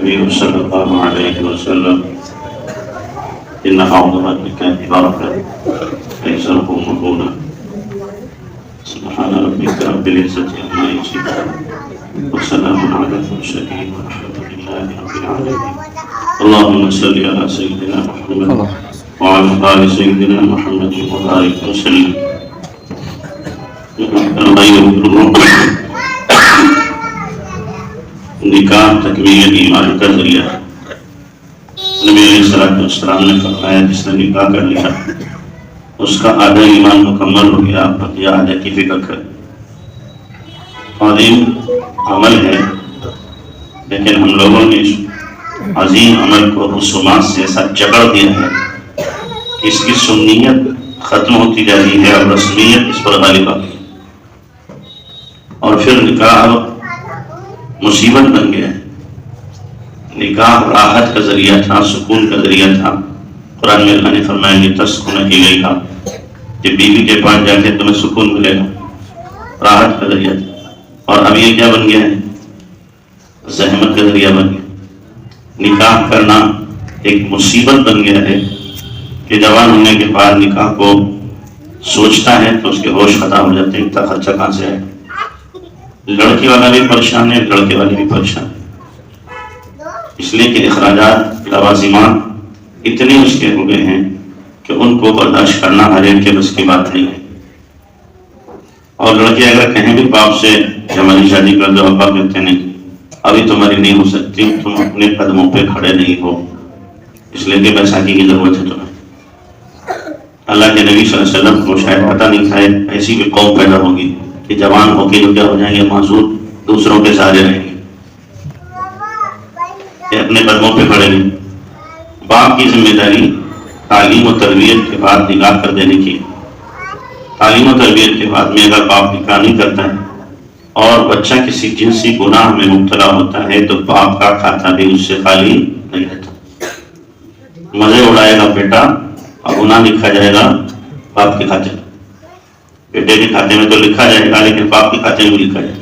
النبي صلى الله عليه وسلم إن أعوذ بك بركة ليس له مقولة سبحان ربك رب العزة عما يصفون وسلام على المرسلين والحمد لله رب العالمين. اللهم صل على سيدنا محمد وعلى آل سيدنا محمد وبارك وسلم. نکاح تکمیل ایمان کا ذریعہ. نبی علیہ السلام نے فرمایا جس نے نکاح کر لیا اس کا آدھا ایمان مکمل ہو گیا، بقیہ آدھے کی فکر کر. عظیم عمل ہے لیکن ہم لوگوں نے اس عظیم عمل کو رسومات سے ایسا جکڑ دیا ہے کہ اس کی سنیت ختم ہوتی جا رہی ہے اور رسمیت اس پر غالب آ گئی اور پھر نکاح مصیبت بن گیا ہے. نکاح راحت کا ذریعہ تھا، سکون کا ذریعہ تھا. قرآن میں اللہ نے فرمایا کہ تسکن الیہا، کہ بیوی کے پاس جا کے تمہیں سکون ملے گا، راحت کا ذریعہ تھا. اور اب یہ کیا بن گیا ہے؟ زحمت کا ذریعہ بن گیا. نکاح کرنا ایک مصیبت بن گیا ہے کہ جوان ہونے کے بعد نکاح کو سوچتا ہے تو اس کے ہوش ختم ہو جاتے ہیں. اتنا خرچہ کہاں سے ہے؟ لڑکی والا بھی پریشان ہے، لڑکے والی بھی پریشان ہے، اس لیے کہ اخراجات لوازمات اتنے اس کے ہو گئے ہیں کہ ان کو برداشت کرنا ہر ایک کے بس کی بات نہیں ہے. اور لڑکے اگر کہیں بھی باپ سے کہ ہماری شادی کر دو، ابا کہتے نہیں، ابھی تمہاری نہیں ہو سکتی، تم اپنے قدموں پہ کھڑے نہیں ہو، اس لیے کہ بیساکھی کی ضرورت ہے تمہیں. اللہ کے نبی صلی اللہ علیہ وسلم کو شاید پتہ نہیں تھا ایسی بھی قوم پیدا ہوگی کہ جوان ہو کے جو کیا ہو جائیں گے، معذور دوسروں کے سہارے رہیں گے، کہ اپنے قدموں پہ کھڑے نہیں. باپ کی ذمہ داری تعلیم و تربیت کے بعد نکاح کر دینے کی. تعلیم و تربیت کے بعد میں اگر باپ نکاح نہیں کرتا ہے اور بچہ کسی جنسی گناہ میں مبتلا ہوتا ہے تو باپ کا کھاتا بھی اس سے خالی نہیں رہتا. مزے اڑائے گا بیٹا اور گناہ لکھا جائے گا باپ کے کھاتے میں. بیٹے کے کھاتے میں تو لکھا جائے گا لیکن باپ کے کھاتے میں بھی لکھا جائے گا.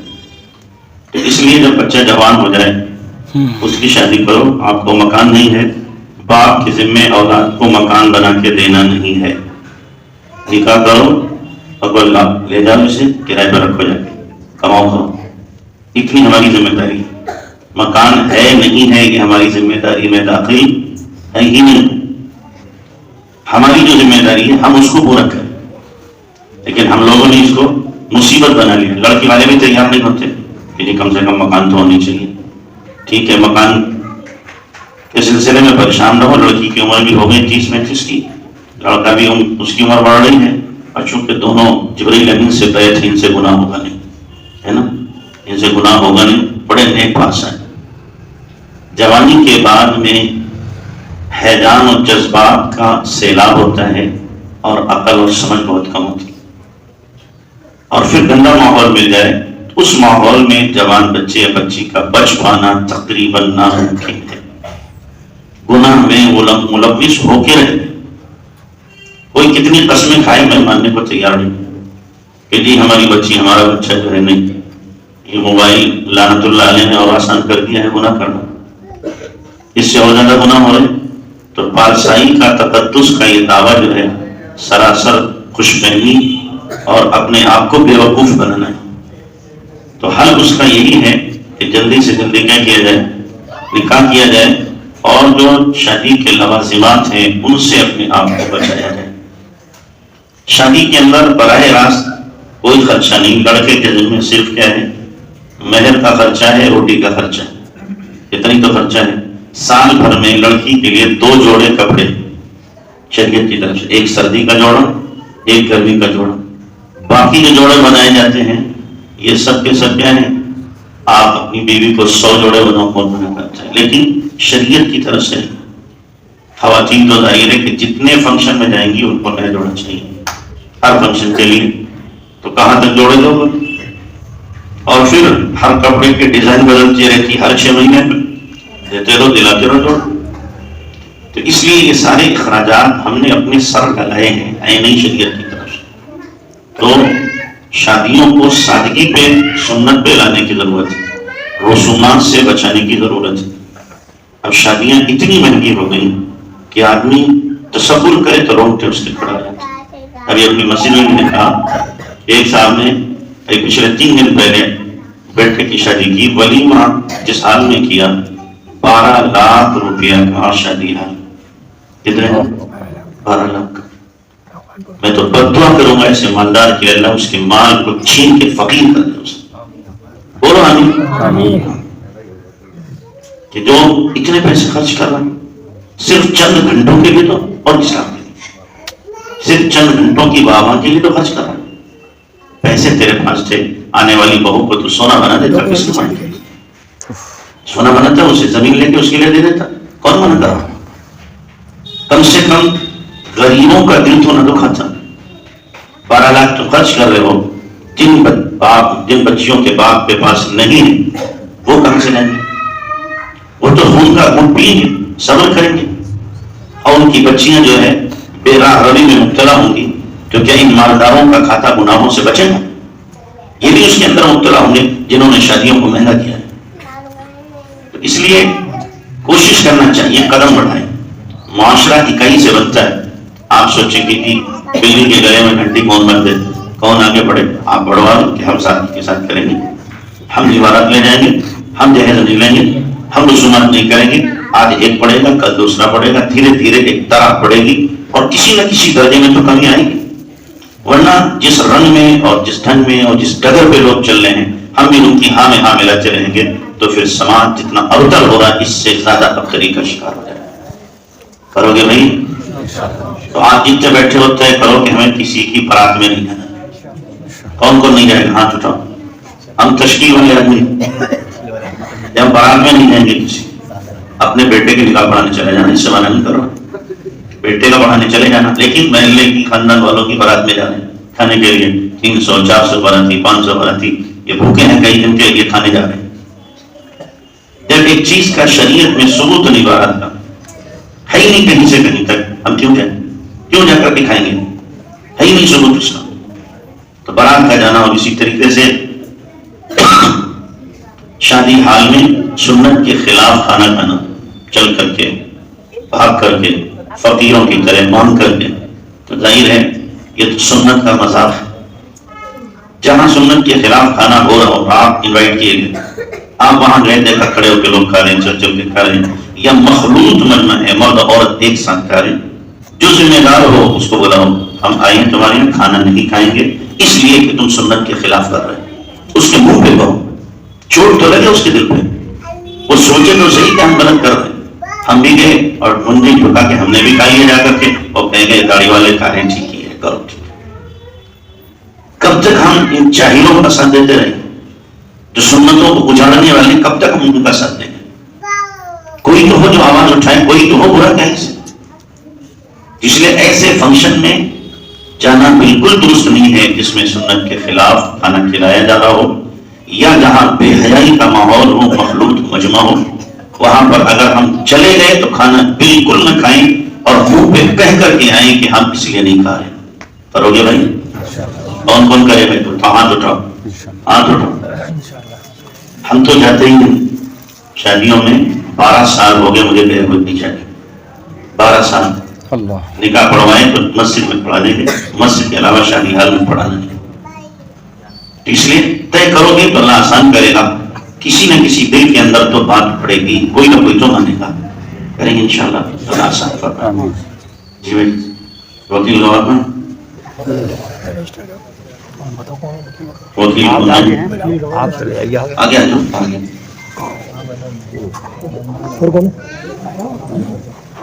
تو اس لیے جب بچہ جوان ہو جائے اس کی شادی کرو. آپ کو مکان نہیں ہے، باپ کے ذمہ اولاد کو مکان بنا کے دینا نہیں ہے. نکاح کرو اور لے جاؤ اسے کرائے پر رکھو، جا کے کماؤ کرو. اتنی ہماری ذمہ داری ہے. مکان ہے نہیں ہے کہ ہماری ذمہ داری میں داخل ہے ہی نہیں. ہماری جو ذمہ داری ہے ہم اس کو پورا کریں، لیکن ہم لوگوں نے اس کو مصیبت بنا لیا. لڑکی والے بھی تیار نہیں ہوتے کہ جی کم سے کم مکان تو ہونی چاہیے. ٹھیک ہے، مکان کے سلسلے میں پریشان رہو. لڑکی کی عمر بھی ہو گئی 30-35 کی، لڑکا بھی اس کی عمر بڑھ رہی ہے، اور چونکہ دونوں جبریل امین سے بیعت تھے، ان سے گناہ ہوگا نہیں، ہے نا، ان سے گناہ ہوگا نہیں. بڑے نیک پاس ہیں. جوانی کے بعد میں حیران اور جذبات کا سیلاب ہوتا ہے اور عقل اور سمجھ بہت کم ہوتی ہے. اور پھر گندا ماحول مل جائے، اس ماحول میں جوان بچے یا بچی کا بچ پانا تقریباً ناممکن ہے. گناہ میں ملوث ہو کے رہے. کوئی کتنی قسمیں کھائے میں ماننے کو تیار نہیں کہ جی ہماری بچی ہمارا بچہ جو ہے نہیں. یہ موبائل لعنت اللہ علیہ نے اور آسان کر دیا ہے گناہ کرنا. اس سے اور زیادہ گناہ ہو رہے. تو پارسائی کا تقدس کا یہ دعویٰ جو ہے سراسر خوش فہمی اور اپنے آپ کو بے وقوف بنانا ہے. تو حل اس کا یہی ہے کہ جلدی سے جلدی کیا کیا جائے؟ نکاح کیا جائے اور جو شادی کے لوازمات ہیں ان سے اپنے آپ کو بچایا جائے. شادی کے اندر براہ راست کوئی خرچہ نہیں. لڑکے کے ذمہ صرف کیا ہے؟ مہر کا خرچہ ہے، روٹی کا خرچہ ہے. اتنی تو خرچہ ہے. سال بھر میں لڑکی کے لیے 2 جوڑے کپڑے شریعت کی طرف سے، ایک سردی کا جوڑا، ایک گرمی کا جوڑا. باقی جو جوڑے بنائے جاتے ہیں یہ سب کے سب کیا ہیں؟ آپ اپنی بیوی کو 100 جوڑے بناؤ، کون بنا کرتا ہے، لیکن شریعت کی طرف سے خواتین تو ظاہر ہے کہ جتنے فنکشن میں جائیں گی ان کو نیا جوڑا چاہیے ہر فنکشن کے لیے. تو کہاں تک جوڑے دو گے؟ اور پھر ہر کپڑے کی ڈیزائن بدلتی رہتی، ہر 6 مہینے دیتے رہو، دلاتے رہو جوڑ. تو اس لیے یہ سارے اخراجات ہم نے اپنے سر لگائے ہیں، اے نئی شریعت کی طرف سے. تو شادیوں کو سادگی پہ، سنت پہ لانے کی ضرورت ہے، رسومات سے بچانے کی ضرورت ہے. اب شادیاں اتنی مہنگی ہو گئی کہ آدمی تصور کرے تو رونگٹے اس کے کھڑا جاتا ہے۔ ابھی اپنی مسجد میں نے کہا، ایک صاحب نے پچھلے 3 دن پہلے بیٹے کی شادی کی، ولیمہ جس حال میں کیا 12 لاکھ روپیہ کا شادی حال۔ کتنے؟ 12 لاکھ۔ میں تو بددعا کروں گا ایسے مالدار کی اللہ اس کے مال کو چھین کے فقیر کر دے اسے۔ بولو آمین۔ کہ جو اتنے پیسے خرچ کر رہا ہے صرف چند گھنٹوں کے لیے، تو اور اسلام کے لیے صرف چند گھنٹوں کی واہ کے لیے تو خرچ کر رہا ہے۔ پیسے تیرے پاس تھے، آنے والی بہو کو تو سونا بنا دیتا، کس کو مانگے؟ سونا بناتا اسے زمین لے کے اس کے لیے دے دیتا، کون بناتا؟ کم سے کم غریبوں کا دل تو نہ دکھاتا۔ 12 لاکھ تو خرچ کر رہے ہو، جن بچیوں کے باپ کے پاس نہیں ہے وہ کہاں سے لیں گے؟ وہ تو خون کا خون پئیں گے، صبر کریں گے، اور ان کی بچیاں جو ہے بے راہ روی میں مبتلا ہوں گی، تو کیا ان مالداروں کا کھاتا گناہوں سے بچے گا؟ یہ بھی اس کے اندر مبتلا ہوں گے جنہوں نے شادیوں کو مہنگا کیا ہے۔ تو اس لیے کوشش کرنا چاہیے، قدم بڑھائیں۔ معاشرہ اکائی سے بنتا ہے۔ آپ سوچیں کہ بلی کے گلے میں گھنٹی کون بن دے، کون آگے بڑھے؟ آپ بڑھوا لیں کہ ہم ساتھ کے ساتھ کریں گے، ہم دیوارات لے جائیں گے، ہم جہیز نہیں لیں گے، ہم رسومات نہیں کریں گے۔ آج ایک پڑے گا، کل دوسرا پڑے گا، دھیرے دھیرے ایک طرح پڑے گی، اور کسی نہ کسی درجے میں تو کمی آئے گی۔ ورنہ جس رنگ میں اور جس ڈھنگ میں اور جس ڈگر پہ لوگ چل رہے ہیں، ہم بھی ان کی ہاں میں ہاں ملاتے رہیں گے، تو پھر سماج جتنا ابتر ہو رہا ہے اس سے زیادہ ابتری کا شکار ہو جائے گا۔ کرو گے بھائی؟ تو آپ جتنے بیٹھے ہوتے ہیں کرو کہ ہمیں کسی کی بارات میں نہیں جانا۔ کون کون نہیں جائے گا؟ ہاتھ اٹھاؤ۔ ہم تشکیل والے آدمی ہم بارات میں نہیں جائیں گے کسی۔ اپنے بیٹے کے نکاح پڑھانے چلے جانا، اس سے منع نہیں کر رہا، بیٹے کا پڑھانے چلے جانا، لیکن محلے کی خاندان والوں کی بارات میں جانے کھانے کے لیے 300 400 باراتی 500 باراتی یہ بھوکے ہیں کئی دن کے، یہ کھانے جا رہے ہیں۔ جب ایک چیز کا شریعت میں ثبوت نہیں بارات کا ہے ہی نہیں کہیں سے کہیں تک، ہم کیوں جائیں؟ کیوں جا کر دکھائیں گے؟ ہے ہی نہیں ثبوت اس کا۔ تو بارات کا جانا، اور اسی طریقے سے شادی حال میں سنت کے خلاف کھانا کھانا، چل کر کے، بھاگ کر کے، فقیروں کی طرح مانگ کر کے، تو ظاہر ہے یہ تو سنت کا مذاق ہے۔ جہاں سنت کے خلاف کھانا ہو رہا ہو، آپ انوائٹ کیے گئے، آپ وہاں گئے، دیکھا کھڑے ہو کے لوگ کھا رہے ہیں، چل چل کے کھا رہے ہیں، یا مخلوط مجمع ہے، مرد عورت ایک ساتھ کھا رہے ہیں، جو ذمہ دار ہو اس کو بلاؤ، ہم آئے ہیں تمہارے یہاں، کھانا نہیں کھائیں گے اس لیے کہ تم سنت کے خلاف کر رہے ہیں۔ اس کے منہ پہ کہو، چوٹ تو لگے اس کے دل پہ، وہ سوچے تو صحیح کہ ہم غلط کر رہے ہیں۔ ہم بھی گئے اور منڈی جھکا کے ہم نے بھی کھائی ہے جا کر کے، اور کہیں گے گاڑی والے کھا رہے ہیں، ٹھیک ہی ہے، کرو ٹھیک ہے۔ کب تک ہم ان جاہلوں کا ساتھ دیتے رہیں؟ جو سنتوں کو اجاڑنے والے، کب تک ہم ان کا ساتھ دیں گے؟ کوئی تو ہو جو آواز اٹھائے، کوئی تو ہو برا کہیں سے۔ اس لیے ایسے فنکشن میں جانا بالکل درست نہیں ہے جس میں سنت کے خلاف کھانا کھلایا جا رہا ہو، یا جہاں بے حیائی کا ماحول ہو، مخلوط مجمع ہو، وہاں پر اگر ہم چلے گئے تو کھانا بالکل نہ کھائیں، اور منہ پہ کہہ کر کے آئیں کہ ہم اس لیے نہیں کھا رہے۔ کرو گے بھائی؟ کون کون کرے بھائی؟ ہاتھ اٹھاؤ، ہاتھ اٹھاؤ۔ ہم تو جاتے ہی نہیں شادیوں میں، 12 سال ہو گئے مجھے گئے ہوئے نہیں شادی، 12 سال۔ نکاح پڑھوائیں تو مسجد میں پڑھا دیں گے، مسجد کے علاوہ شادی حال میں پڑھانا نہیں۔ اس لیے طے کرو گے تو اللہ آسان کرے گا، کسی نہ کسی دل کے اندر تو بات پڑے گی، کوئی نہ کوئی تو مانے گا، کریں گے انشاءاللہ، اللہ آسان فرمائے۔ جی بھائی وکیل صاحب ہیں، وکیل آگے آ جاؤ، آگے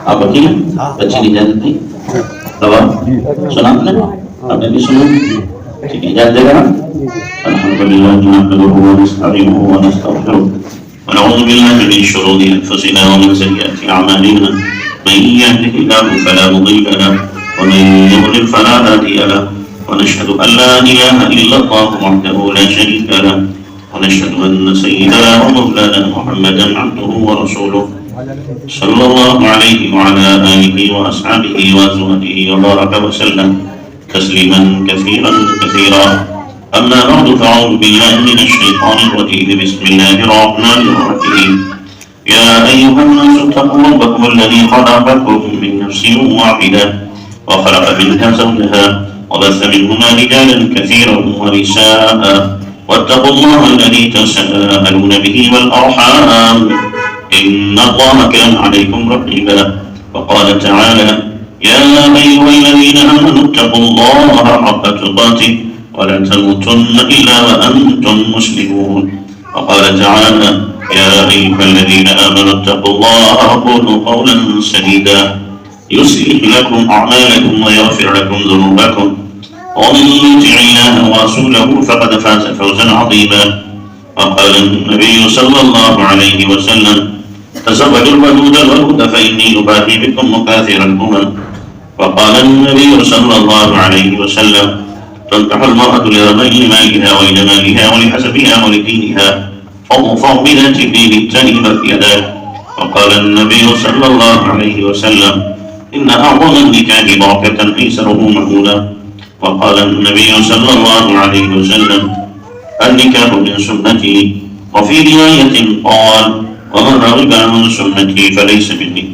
آپ وکیل ہیں؟ بچے کی اجازت نہیں؟ سنا آپ نے؟ آپ نے بھی سنا؟ ٹھیک ہے، اجازت دے گا نا؟ الحمدللہ نحمدہ ونستعینہ ونستغفرہ ونعوذ باللہ من شرور انفسنا ومن سیئات اعمالنا من یهده اللہ فلا مضل له ومن یضلل فلا ہادی له ونشهد ان لا اله الا اللہ وحده لا شریک له ونشهد ان سیدنا ومولانا محمدا عبده ورسوله صلی اللہ علیہ وعلى آلہ واصحابہ وازواجہ وبارک وسلم تسلیما کثیرا کثیرا، اما بعد فاعوذ باللہ من الشیطان الرجیم، بسم اللہ الرحمن الرحیم، يا أيها الناس اتقوا ربكم الذي خلقكم من نفس واحدة وخلق منها زوجها وبث منهما رجالا كثيرا ونساء واتقوا الله الذي تساءلون به والأرحام إن الله كان عليكم رقيبا. وقال تعالى يا أيها الذين آمنوا اتقوا الله حق تقاته ولا تموتن إلا وأنتم مسلمون. وقال تعالى يا أيها الذين آمنوا اتقوا الله وقولوا قولا سديدا يصلح لكم أعمالكم ويغفر لكم ذنوبكم ومن يطع الله ورسوله فقد فاز فوزا عظيما. وقال النبي صلى الله عليه وسلم تزوجوا الودود الودود فإني أباهي بكم مكاثر الأمم. وقال النبي صلى الله عليه وسلم تنكح المرأة لرمي مالها ولجمالها ولحسبها ولدينها فاظفر بذات الدين تربت يداك. وقال النبي صلى الله عليه وسلم إن أعظم النكاح بركة أيسره مهولا. وقال النبي صلى الله عليه وسلم النكاح من سنتي. وفي رواية قال ومن رغب عن سنتي فليس مني.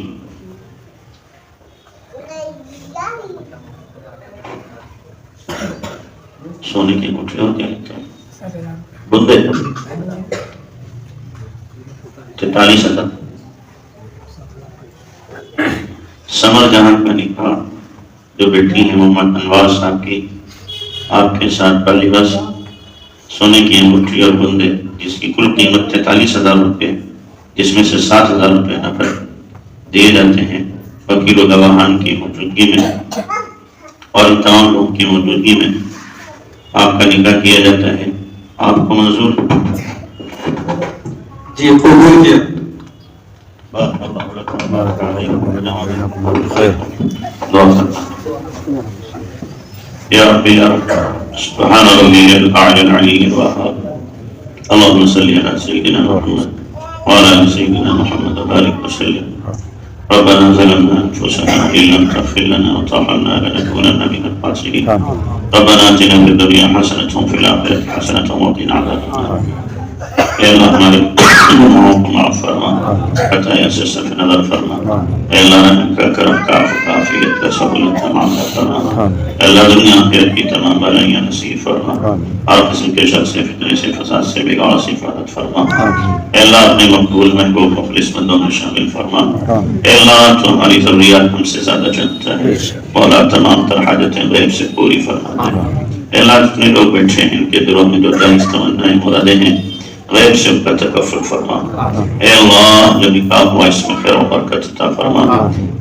سونے کی گٹھلی اور کیا لکھا ہے بندے 43,000. سمر جہاں کا نکاح جو بیٹی ہے محمد انوار صاحب کی آپ کے ساتھ کا لباس سونے کی انگوٹھی اور بندے جس کی کل قیمت 43,000 روپے جس میں سے 7,000 روپے نقد دیے جاتے ہیں وکیل و گواہان کی موجودگی میں اور تمام لوگوں کی موجودگی میں آپ کا نکاح کیا جاتا ہے. آپ کو منظور؟ جی قبول کیا. یا ربی یا رب سبحان ربی الاعلی العلی الوہاب اللہم صلی علی سیدنا محمد وعلى آل سيدنا محمد وبارك وسلم. ربنا ظلمنا أنفسنا إن لم تغفر لنا وترحمنا لنكونن من الخاسرين. ربنا آتنا في الدنيا حسنة وفي الآخرة حسنة وقنا عذاب النار. اے اللہ ہمارے گناہوں کو معاف فرما خطایا سے صرف نظر فرما. اے اللہ رحم کا کرم کا عافیت کا سہولت کا معاملہ فرما. اے اللہ دنیا آخرت کی تمام بلائیاں نصیب فرما. ہر قسم کے شر سے فتنے سے فساد سے بگاڑ سے حفاظت فرما. اے اللہ اپنے مقبول محبوب مخلص بندوں میں شامل فرما. اے اللہ تو ہماری ضروریات ہم سے زیادہ جانتا ہے. مولا تمام تر حاجتیں غیب سے پوری فرما دے. اے اللہ جتنے لوگ بیٹھے ہیں ان کے دلوں میں جو جائز تمنائیں مرادیں ہیں غیب سے ان کا تکفل فرما. اے اللہ جو نکاح ہوا اس میں خیر و برکت عطا فرما.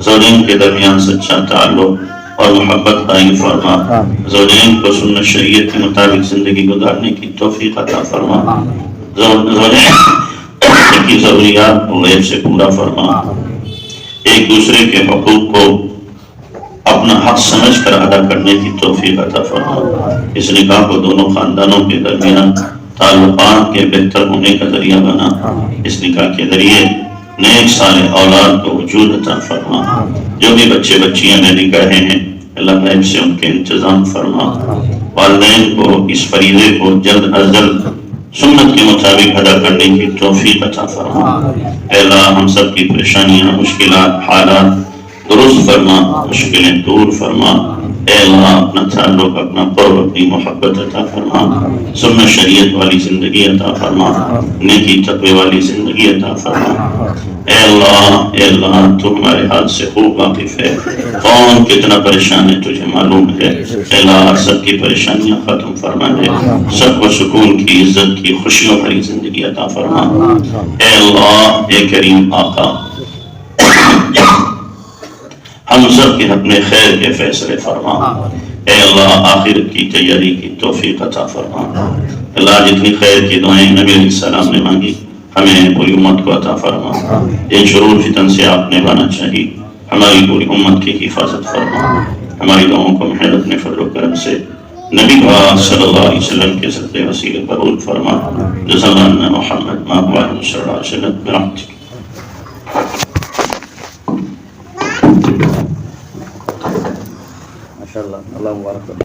زوجین کے درمیان سچا تعلق اور محبت قائم فرما. زوجین کو سنت شریعت کے مطابق زندگی گزارنے کی توفیق عطا فرما. زوجین کی ضروریات کو غیب سے پورا فرما. ایک دوسرے کے حقوق کو اپنا حق سمجھ کر ادا کرنے کی توفیق عطا فرما. اس نکاح کو دونوں خاندانوں کے درمیان تعلقات کے بہتر ہونے کا ذریعہ بنا. اس نکاح کے ذریعے نیک صالح اولاد کو وجود عطا فرما. جو بھی بچے بچیاں نے نکاحے ہیں اللہ غیب سے ان کے انتظام فرما. والدین کو اس فریضے کو جلد از جلد سنت کے مطابق ادا کرنے کی توفیق عطا فرما. اے اللہ ہم سب کی پریشانیاں مشکلات حالات درست فرما مشکلیں دور فرما. اے اللہ اپنا تعلق اپنا قرب اپنی محبت عطا فرما. سنت شریعت والی زندگی عطا فرما. نیکی تقوی والی زندگی عطا فرما. اے اللہ تو ہمارے حال سے خوب واقف ہے. کون کتنا پریشان ہے تجھے معلوم ہے. اے اللہ سب کی پریشانیاں ختم فرما دے. سب کو سکون کی عزت کی خوشیوں بھری زندگی عطا فرما. اے اللہ اے کریم آقا ہم سب کے حق میں خیر کے فیصلے فرما. اے اللہ آخرت کی تیاری کی توفیق عطا فرما. اللہ جتنی خیر کی دعائیں نبی علیہ السلام نے مانگی ہمیں پوری امت کو عطا فرما. ان شرور فتن سے آپ نے بنا چاہیے ہماری پوری امت کی حفاظت فرما. ہماری دعاؤں کو محض اپنے فضل و کرم سے نبی پاک صلی اللہ علیہ وسلم کے صدقے وسیلے قبول فرما. جزانا محمد ما هو صلی اللہ علیہ وسلم برحمتک. ماشاءاللہ اللہ مبارک.